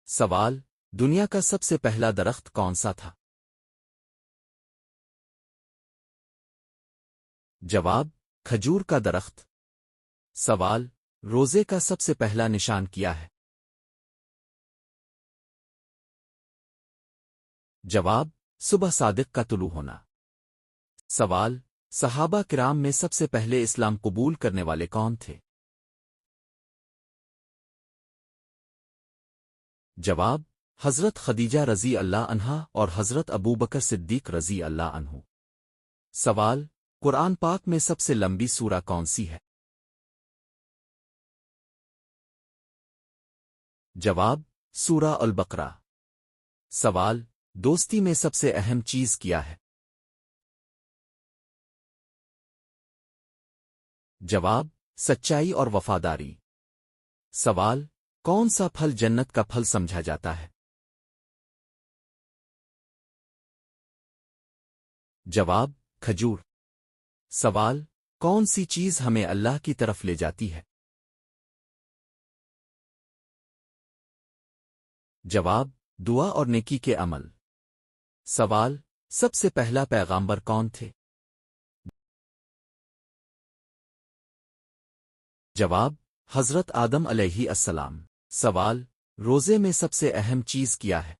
سوال: دنیا کا سب سے پہلا درخت کون سا تھا؟ جواب: کھجور کا درخت۔ سوال: روزے کا سب سے پہلا نشان کیا ہے؟ جواب: صبح صادق کا طلوع ہونا۔ سوال: صحابہ کرام میں سب سے پہلے اسلام قبول کرنے والے کون تھے؟ جواب: حضرت خدیجہ رضی اللہ عنہا اور حضرت ابو بکر صدیق رضی اللہ عنہ۔ سوال: قرآن پاک میں سب سے لمبی سورہ کون سی ہے؟ جواب: سورہ البقرہ۔ سوال: دوستی میں سب سے اہم چیز کیا ہے؟ جواب: سچائی اور وفاداری۔ سوال: کون سا پھل جنت کا پھل سمجھا جاتا ہے؟ جواب: کھجور۔ سوال: کون سی چیز ہمیں اللہ کی طرف لے جاتی ہے؟ جواب: دعا اور نیکی کے عمل۔ سوال: سب سے پہلا پیغامبر کون تھے؟ جواب: حضرت آدم علیہ السلام۔ سوال: روزے میں سب سے اہم چیز کیا ہے؟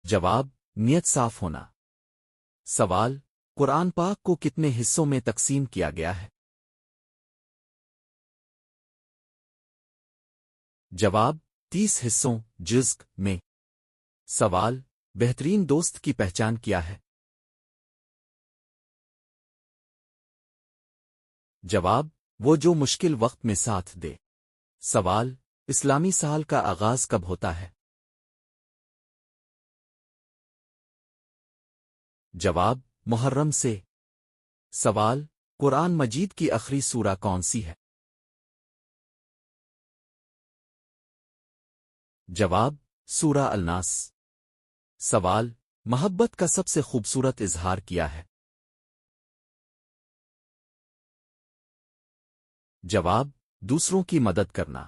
جواب: نیت صاف ہونا۔ سوال: قرآن پاک کو کتنے حصوں میں تقسیم کیا گیا ہے؟ جواب: 30 حصوں جزء میں۔ سوال: بہترین دوست کی پہچان کیا ہے؟ جواب: وہ جو مشکل وقت میں ساتھ دے۔ سوال: اسلامی سال کا آغاز کب ہوتا ہے؟ جواب: محرم سے۔ سوال: قرآن مجید کی آخری سورہ کون سی ہے؟ جواب: سورہ الناس۔ سوال: محبت کا سب سے خوبصورت اظہار کیا ہے؟ جواب: دوسروں کی مدد کرنا۔